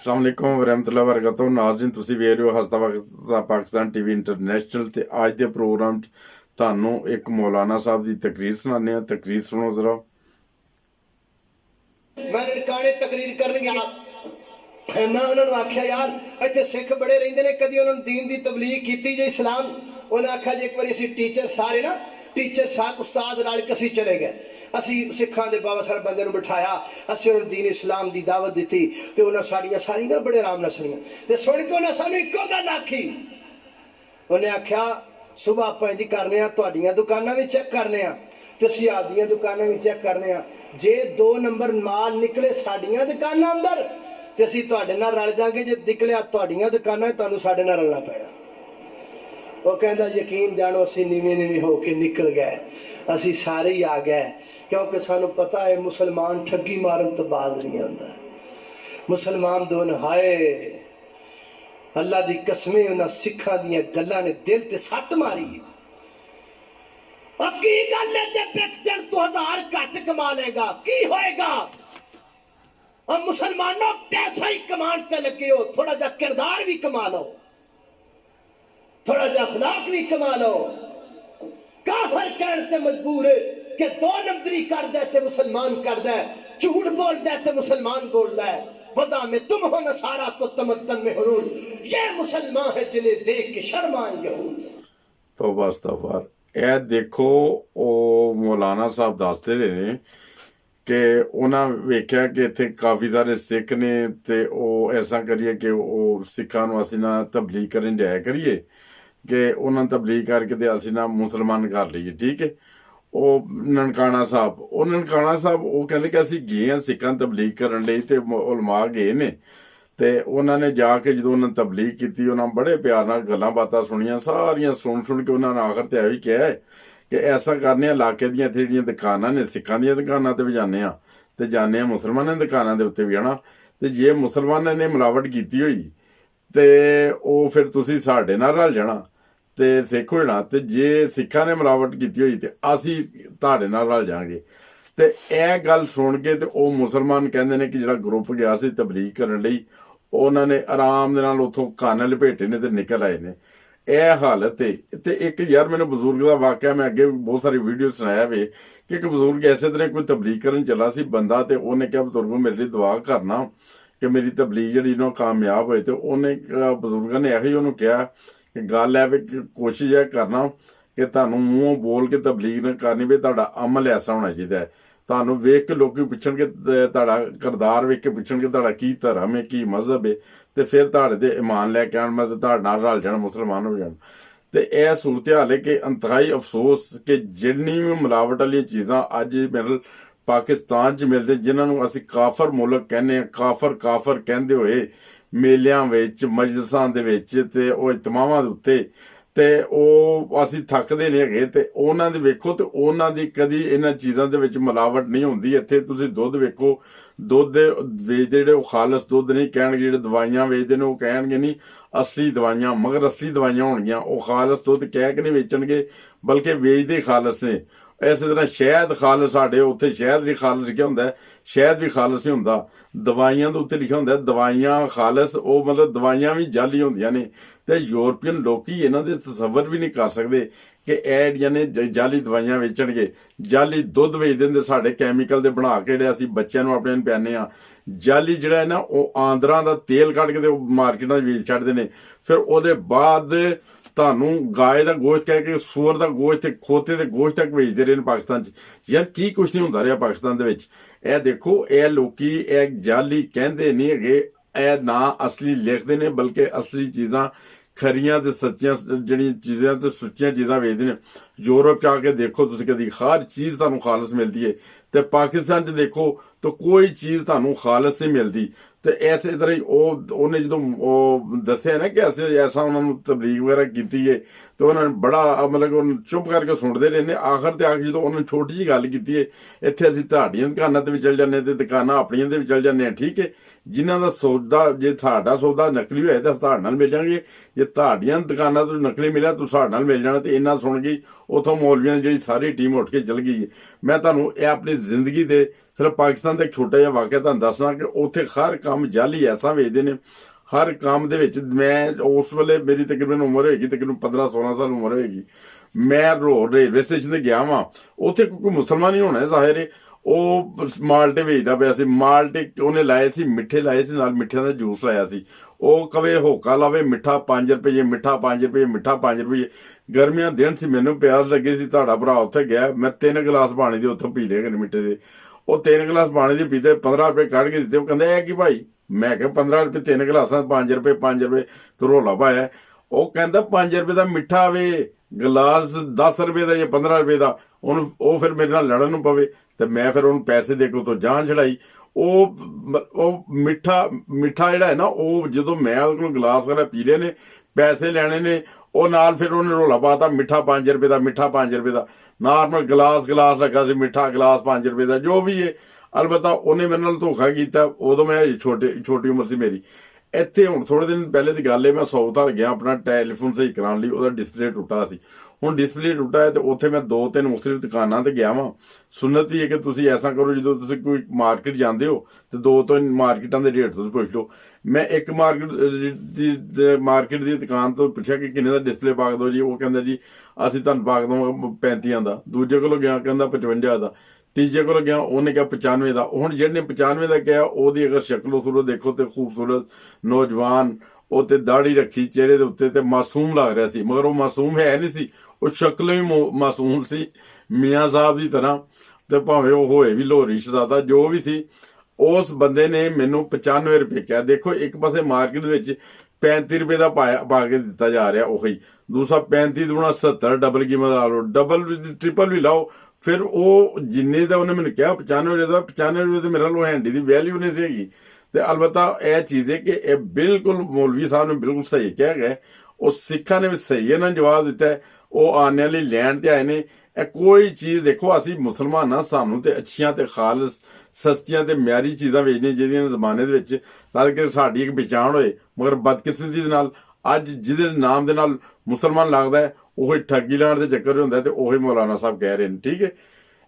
अस्सलाम वालेकुम वरहमतुल्लाहि वबरकातुहू। नाज़रीन तुसीं वेख रहे हो हसदा पाकिस्तान टीवी इंटरनेशनल ते अज के प्रोग्राम तुहानूं एक मौलाना साहब की तकरीर सुनाने। तकरीर सुनो जरा। मैं ननकाने तकरीर कर गया, मैं उन्होंने आख्या यार इतने सिख बड़े रहिंदे ने, कदी उन्होंने दीन की तबलीग की जे इस्लाम। उन्हें आख्या जी एक बार असीं टीचर सारे ना टीचर साहब उस्ताद रल के असीं चले गए, असीं सिखां दे बाबा साहब बंदे नूं बिठाया, असीं उन्हें दीन इस्लाम की दावत दी ते उन्हें साड़ियां सारियां बड़े आराम नाल सुनियां ते सुन के उन्हें सानूं इक्को गल आखी। उन्हें आख्या सुबह आपां जी करने आ, तुहाडीआं दुकानां भी चैक करने आ ते असीं आपदियां दुकानां भी चैक करने आ, जे 2 नंबर माल निकले साड़ियां दुकानां अंदर ते असीं तुहाडे नाल रल जांगे, जे निकलिया तुहाडीआं दुकानां तुहानूं साडे नाल रलना पैना। वो कहता यकीन जानो असी नीवें नीवें होके निकल गए, असी सारे ही आ गए, क्योंकि सानू पता है मुसलमान ठगी मारन तो बाज नहीं आता। मुसलमान दोन हाय अल्लाह दी कसमें उन्हां सिखां दियां गल्लां ने दिल ते सट मारी। की गल है जे बेकदर 2000 घट कमा लेगा की होएगा? और मुसलमानों पैसा ही कमान ते लगे हो, थोड़ा जा किरदार भी कमा लो, थोड़ा जा अखलाक भी कमा लो। काफर कहते मजबूर है कि 2 नंबरी कर दे ते मुसलमान कर दे, झूठ बोल दे ते मुसलमान बोल दे। वज़ा में तुम हो नसारा तो तमद्दन में हुरूज, ये मुसलमान है जिन्हें देख के शर्माए यहूद। तौबा अस्तगफार। यह देखो ओ मौलाना साहब दसते रहे ने कि उन्हें वेख्या कि इत्थे काफ़ी सारे सिख ने ते ओ ऐसा करिए कि ओ सिखां नूं असीं ना तबलीग करन जाया करिए कि उन्होंने तबलीग करके ते असीं ना मुसलमान कर लईए। ठीक है। वो ननकाना साहब वो कहते कि असीं गए हैं सिखां तबलीग करन लई ते उलमा गए ने ते उन्होंने जाके जो उन्होंने तबलीग की उन्होंने बड़े प्यार नाल गल्लां बातां सुनियां, सारियां सुन के उन्होंने आखिर ते यही कहा है कि ऐसा करने इलाके दियां इत्थे जिहड़ियां दुकानां ने सिखां दियां दुकानां ते भी जाने ते जाने मुसलमानां दी दुकानां दे उत्ते भी जाना, ते जे मुसलमानां ने मिलावट कीती होई ते ओ फिर तुसीं साडे नाल रल जाना ते सिख हो जाना, ते जे सिखां ने मिलावट की होई तो असी तुहाडे नाल रल जांगे। ते यह गल सुन के ते ओ मुसलमान कहंदे ने कि जिहड़ा ग्रुप गया सी तबलीग करन लई उन्होंने आराम दे नाल उत्थों कंन लपेटे ने ते निकल आए ने। यह हालत है। ते एक यार मैंने बजुर्ग का वाकया मैं अगे बहुत सारी वीडियो सुनाया वे कि एक बजुर्ग इसे तरह कोई तबलीग करन चला सी बंदा, ते उन्हें क्या बजुर्गों मेरे लिए दुआ करना कि मेरी तबलीग जिहड़ी ना कामयाब होए। ते उन्हें बजुर्गों ने यही उन्होंने कहा कि गल है भी कोशिश यह करना कि तुहानूं मूँहों बोल के तबलीग न करनी भी, तुहाडा अमल ऐसा होना चाहिए है। तुहानूं वेख के लोग पुछण के तुहाडा किरदार वेख के पुछण के तुहाडा की धर्म है की मजहब है, तो फिर तुहाडे ते ईमान लैके आउण, मतलब तुहाडे नाल रल जाण, मुसलमान हो जाण। ते यह सूरत हाल है कि इंतहाई अफसोस कि जिन्नी भी मिलावट वाली चीज़ां अज मेरे पाकिस्तान च मिलदे, जिन्होंने असीं काफर मुल्क कहने, काफर कहंदे होए मेलियां विच मजलिसां दे विच ते ओ इज्तिमावां दे उत्ते ते ओ असीं थकदे नहीं हैगे। ते उन्हां दे वेखो ते उन्हां दी कदी इन्हां चीज़ां दे विच मिलावट नहीं हुंदी। इत्थे तुसीं दुध वेखो, दुध वेचदे जेहड़े ओह खालस दुध नहीं कहणगे, जेहड़े दवाइयां वेचदे ने ओह कहणगे नहीं असली दवाइयां, मगर असली दवाइयां होणगियां। ओह खालस दुध कह के नहीं वेचणगे बल्कि वेचदे खालस ने। इस तरह शहद खालस, साडे उत्थे शहद भी खालस लिखिया हुंदा है, शहद भी खालस ही हुंदा। दवाइयां दे उत्ते लिखिया हुंदा है दवाइयां खालस, ओह मतलब दवाइयां भी जाली हुंदियां ने। ते यूरोपीयन लोकी इन्हां दे तसव्वुर भी नहीं कर सकदे कि एह जिहड़ियां ने जाली दवाइयां वेचणगे, जाली दुध वेचदे ने साडे कैमीकल दे बना के जिहड़े असीं बच्चिआं नूं अपणिआं नूं पिआने आ। जाली जिहड़ा है ना ओह आंदरां दा तेल कढ के ते मार्केटां च वेच छड्डदे ने। फिर ओहदे बाद तुहानूं गाय का गोश्त कह के सूअर का गोश्त, खोते के गोश्त तक भेजते रहे पाकिस्तान च। यार की कुछ नहीं होंदा रहा पाकिस्तान दे विच। यह देखो यह लोकी यह जाली कहंदे नहीं हैगे, यह ना असली लिखते ने बल्कि असली चीज़ां खरियां ते सच्चियां जिहड़ियां चीज़ां ते सुच्चियां चीज़ां वेचदे ने। यूरोप च आके देखो तुसीं कदी हर चीज़ तुहानूं खालस मिलती है, तो पाकिस्तान च देखो तो कोई चीज़ तुहानूं खालस नहीं मिलती। तो इस तरह ही उन्हें जो दसिया ना कि असें ऐसा उन्होंने तबलीग वगैरह की है, तो उन्होंने बड़ा मतलब चुप करके सुनते रहने। आखिर ते आके जो उन्होंने छोटी जी गल की है, इत्थे असीं तुहाडीआं दुकानां ते भी चल जाने ते दुकानां अपणियां ते भी चल जाने। ठीक है, जिन्हां दा सौदा जे साडा सौदा नकली होया तो तुहाडे नाल मिल जांगे, जे तुहाडीआं दुकानां तो नकली मिलिया तो साडे नाल मिल जाना। तो इन्ना सुन गई उथों मौलवियां दी जिहड़ी सारी टीम उठ के चल गई है। मैं तुहानूं यह अपनी जिंदगी दे सिर्फ पाकिस्तान का एक छोटा जिहा वाक़या तुहानूं दसना कि उत्थे हर काम जाली ऐसा वेचदे ने। हर काम दे विच मैं उस वेले मेरी तकरीबन उम्र होएगी तकरीबन 15-16 साल उम्र होएगी। मैं रेलवे स्टेशन ते गया वां, उत्थे कोई मुसलमान ही होना है ज़ाहिर है। ਉਹ ਮਾਲਟੇ ਵੇਚਦਾ ਪਿਆ ਸੀ। ਮਾਲਟੇ ਉਹਨੇ ਲਾਏ ਸੀ, ਮਿੱਠੇ ਲਾਏ ਸੀ, ਨਾਲ ਮਿੱਠਿਆਂ ਦਾ ਜੂਸ ਲਾਇਆ ਸੀ। ਉਹ ਕਵੇ ਹੋਕਾ ਲਾਵੇ ਮਿੱਠਾ 5 ਰੁਪਏ, ਮਿੱਠਾ 5 ਰੁਪਏ, ਮਿੱਠਾ 5 ਰੁਪਏ। ਗਰਮੀਆਂ ਦਿਨ ਸੀ, ਮੈਨੂੰ ਪਿਆਸ ਲੱਗੀ ਸੀ, ਤੁਹਾਡਾ ਭਰਾ ਉੱਥੇ ਗਿਆ, ਮੈਂ 3 ਗਲਾਸ ਪਾਣੀ ਦੇ ਉੱਥੋਂ ਪੀ ਲਏ ਮਿੱਠੇ ਦੇ। ਉਹ 3 ਗਲਾਸ ਪਾਣੀ ਦੇ ਪੀਤੇ, 15 ਰੁਪਏ ਕੱਢ ਕੇ ਦਿੱਤੇ। ਉਹ ਕਹਿੰਦਾ ਇਹ ਕੀ ਭਾਈ? ਮੈਂ ਕਿਹਾ 15 ਰੁਪਏ 3 ਗਲਾਸਾਂ, 5 ਰੁਪਏ 5 ਰੁਪਏ ਤੂੰ ਰੌਲਾ ਪਾਇਆ। ਉਹ ਕਹਿੰਦਾ 5 ਰੁਪਏ ਦਾ ਮਿੱਠਾ ਵੇ, ਗਲਾਸ 10 ਰੁਪਏ ਦਾ ਜਾਂ 15 ਰੁਪਏ ਦਾ। ਉਹਨੂੰ ਉਹ ਫਿਰ ਮੇਰੇ ਨਾਲ ਲੜਨ ਨੂੰ ਪਵੇ ਤੇ ਮੈਂ ਫਿਰ ਉਹਨੂੰ ਪੈਸੇ ਦੇ ਕੇ ਉੱਥੋਂ ਜਾਨ ਛੜਾਈ। ਉਹ ਮਿੱਠਾ ਜਿਹੜਾ ਹੈ ਨਾ, ਉਹ ਜਦੋਂ ਮੈਂ ਉਹਦੇ ਕੋਲ ਗਲਾਸ ਵਗੈਰਾ ਪੀ ਲਏ ਨੇ, ਪੈਸੇ ਲੈਣੇ ਨੇ, ਉਹ ਨਾਲ ਫਿਰ ਉਹਨੇ ਰੌਲਾ ਪਾਤਾ ਮਿੱਠਾ 5 ਰੁਪਏ ਦਾ, ਮਿੱਠਾ 5 ਰੁਪਏ ਦਾ। ਨਾਰਮਲ ਗਲਾਸ ਲੱਗਾ ਸੀ ਮਿੱਠਾ, ਗਲਾਸ 5 ਰੁਪਏ ਦਾ, ਜੋ ਵੀ ਹੈ। ਅਲਬੱਤਾ ਉਹਨੇ ਮੇਰੇ ਨਾਲ ਧੋਖਾ ਕੀਤਾ। ਉਦੋਂ ਮੈਂ ਛੋਟੀ ਉਮਰ ਸੀ ਮੇਰੀ। ਇੱਥੇ ਹੁਣ ਥੋੜ੍ਹੇ ਦਿਨ ਪਹਿਲੇ ਦੀ ਗੱਲ ਹੈ, ਮੈਂ ਸੌਥਹਾਲ ਗਿਆ ਆਪਣਾ ਟੈਲੀਫੋਨ ਸਹੀ ਕਰਾਉਣ ਲਈ। ਉਹਦਾ ਡਿਸਪਲੇ ਟੁੱਟਾ ਸੀ। ਹੁਣ ਡਿਸਪਲੇ ਟੁੱਟਾ ਹੈ ਤੇ ਉੱਥੇ ਮੈਂ 2-3 ਮੁਖਤਲਿਫ ਦੁਕਾਨਾਂ ਤੇ ਗਿਆ ਵਾਂ। ਸੁਨਤ ਹੀ ਹੈ ਕਿ ਤੁਸੀਂ ਐਸਾ ਕਰੋ, ਜਦੋਂ ਤੁਸੀਂ ਕੋਈ ਮਾਰਕੀਟ ਜਾਂਦੇ ਹੋ ਤੇ 2-3 ਮਾਰਕੀਟਾਂ ਦੇ ਰੇਟ ਤੁਸੀਂ ਪੁੱਛ ਲਓ। ਮੈਂ ਇੱਕ ਮਾਰਕੀਟ ਦੀ ਦੁਕਾਨ ਤੋਂ ਪੁੱਛਿਆ ਕਿ ਕਿੰਨੇ ਦਾ ਡਿਸਪਲੇ ਪਾ ਦਿਓ ਜੀ। ਉਹ ਕਹਿੰਦਾ ਜੀ ਅਸੀਂ ਤੁਹਾਨੂੰ ਪਾ ਦਵਾਂਗੇ 35 ਦਾ। ਦੂਜੇ ਕੋਲੋਂ ਗਿਆ, ਕਹਿੰਦਾ 55 ਦਾ। ਤੀਜੇ ਕੋਲ ਗਿਆ, ਉਹਨੇ ਕਿਹਾ 95 ਦਾ। ਹੁਣ ਜਿਹਨੇ 95 ਦਾ ਕਿਹਾ, ਉਹਦੀ ਅਗਰ ਸ਼ਕਲੋ ਸੂਰਤ ਦੇਖੋ ਤੇ ਖੂਬਸੂਰਤ ਨੌਜਵਾਨ, ਉਹ ਤੇ ਦਾੜੀ ਰੱਖੀ ਚਿਹਰੇ ਦੇ ਉੱਤੇ ਤੇ ਮਾਸੂਮ ਲੱਗ ਰਿਹਾ ਸੀ। ਮਗਰ ਉਹ ਮਾਸੂਮ ਹੈ ਨਹੀਂ ਸੀ, ਉਹ ਸ਼ਕਲੋਂ ਹੀ ਮਾਸੂਮ ਸੀ, ਮੀਆਂ ਸਾਹਿਬ ਦੀ ਤਰ੍ਹਾਂ। ਤੇ ਭਾਵੇਂ ਉਹ ਹੋਏ ਵੀ ਲਾਹੌਰੀ ਸ਼ਹਜ਼ਾਦਾ, ਜੋ ਵੀ ਸੀ, ਉਸ ਬੰਦੇ ਨੇ ਮੈਨੂੰ 95 ਰੁਪਏ ਕਿਹਾ। ਦੇਖੋ, ਇੱਕ ਪਾਸੇ ਮਾਰਕੀਟ ਦੇ ਵਿੱਚ 35 ਰੁਪਏ ਦਾ ਪਾ ਕੇ ਦਿੱਤਾ ਜਾ ਰਿਹਾ ਉਹੀ। ਦੂਸਰਾ 35 ਦੂਣਾ 70, ਡਬਲ ਕੀਮਤ ਲਾ ਲਓ, ਡਬਲ ਟ੍ਰਿਪਲ ਵੀ ਲਾਓ। ਫਿਰ ਉਹ ਜਿੰਨੇ ਦਾ ਉਹਨੇ ਮੈਨੂੰ ਕਿਹਾ 95 ਰੁਪਏ ਦਾ, 95 ਰੁਪਏ ਤੇ ਮੇਰਾ ਲੋ ਹੈਂਡੀ ਦੀ ਵੈਲਿਊ ਨਹੀਂ ਸੀ ਹੈਗੀ। ਤੇ ਅਲਬੱਤਾ ਇਹ ਚੀਜ਼ ਹੈ ਕਿ ਇਹ ਬਿਲਕੁਲ ਮੌਲਵੀ ਸਾਹਿਬ ਨੇ ਬਿਲਕੁਲ ਸਹੀ ਕਿਹਾ ਗਿਆ। ਉਹ ਸਿੱਖਾਂ ਨੇ ਵੀ ਸਹੀ ਇਹਨਾਂ ਜਵਾਬ ਦਿੱਤਾ ਹੈ। ਉਹ ਆਨੇ ਵਾਲੀ ਲੈਣ ਤੇ ਆਏ ਨੇ। ਇਹ ਕੋਈ ਚੀਜ਼ ਦੇਖੋ, ਅਸੀਂ ਮੁਸਲਮਾਨ ਹਾਂ, ਸਾਨੂੰ ਤੇ ਅੱਛੀਆਂ ਤੇ ਖਾਲਸ ਸਸਤੀਆਂ ਤੇ ਮਿਆਰੀ ਚੀਜ਼ਾਂ ਵੇਚਣੀਆਂ ਜਿਹਦੀਆਂ ਜ਼ਮਾਨੇ ਦੇ ਵਿੱਚ ਤਾਂ ਕਿ ਸਾਡੀ ਇੱਕ ਪਹਿਚਾਣ ਹੋਏ। ਮਗਰ ਬਦਕਿਸਮਤੀ ਦੇ ਨਾਲ ਅੱਜ ਜਿਹਦੇ ਨਾਮ ਦੇ ਨਾਲ ਮੁਸਲਮਾਨ ਲੱਗਦਾ ਹੈ, ਉਹ ਠੱਗੀ ਲੈਣ ਦੇ ਚੱਕਰ ਹੁੰਦਾ ਤੇ ਉਹੀ ਮੌਲਾਨਾ ਸਾਹਿਬ ਕਹਿ ਰਹੇ ਨੇ। ਠੀਕ ਹੈ,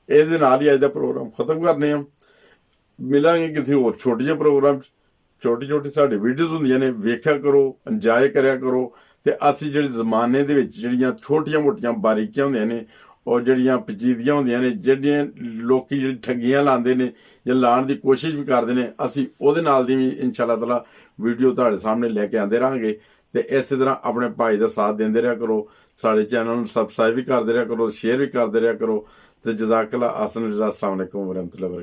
ਇਹਦੇ ਨਾਲ ਹੀ ਅੱਜ ਦਾ ਪ੍ਰੋਗਰਾਮ ਖਤਮ ਕਰਨੇ ਆ। ਮਿਲਾਂਗੇ ਕਿਸੇ ਹੋਰ ਛੋਟੇ ਜਿਹੇ ਪ੍ਰੋਗਰਾਮ 'ਚ। ਛੋਟੀ ਸਾਡੀ ਵੀਡੀਓਜ਼ ਹੁੰਦੀਆਂ ਨੇ, ਵੇਖਿਆ ਕਰੋ, ਇੰਜੋਏ ਕਰਿਆ ਕਰੋ। ਤੇ ਅਸੀਂ ਜਿਹੜੇ ਜ਼ਮਾਨੇ ਦੇ ਵਿੱਚ ਜਿਹੜੀਆਂ ਛੋਟੀਆਂ ਮੋਟੀਆਂ ਬਾਰੀਕੀਆਂ ਹੁੰਦੀਆਂ ਨੇ, ਉਹ ਜਿਹੜੀਆਂ ਪਚੀਦੀਆਂ ਹੁੰਦੀਆਂ ਨੇ, ਜਿਹੜੀਆਂ ਲੋਕੀ ਜਿਹੜੀ ਠੱਗੀਆਂ ਲਾਉਂਦੇ ਨੇ ਜਾਂ ਲਾਉਣ ਦੀ ਕੋਸ਼ਿਸ਼ ਵੀ ਕਰਦੇ ਨੇ, ਅਸੀਂ ਉਹਦੇ ਨਾਲ ਦੀ ਵੀ ਇਨਸ਼ਾ ਅੱਲਾਹ ਤਾਲਾ ਵੀਡੀਓ ਤੁਹਾਡੇ ਸਾਹਮਣੇ ਲੈ ਕੇ ਆਉਂਦੇ ਰਹਾਂਗੇ। ਤੇ ਇਸੇ ਤਰ੍ਹਾਂ ਆਪਣੇ ਭਾਈ ਦਾ ਸਾਥ ਦਿੰਦੇ ਰਿਹਾ ਕਰੋ। ਸਾਡੇ ਚੈਨਲ ਨੂੰ ਸਬਸਕ੍ਰਾਈਬ ਵੀ ਕਰਦੇ ਰਿਹਾ ਕਰੋ, ਸ਼ੇਅਰ ਵੀ ਕਰਦੇ ਰਿਹਾ ਕਰੋ। ਤੇ ਜਜ਼ਾਕੱਲਾ। ਅਸਲਾਮ ਅਲੈਕੁਮ ਵਰਹਿਮਤੁல்லாਹਿ ਵਬਰਕਾਤੁਹੂ।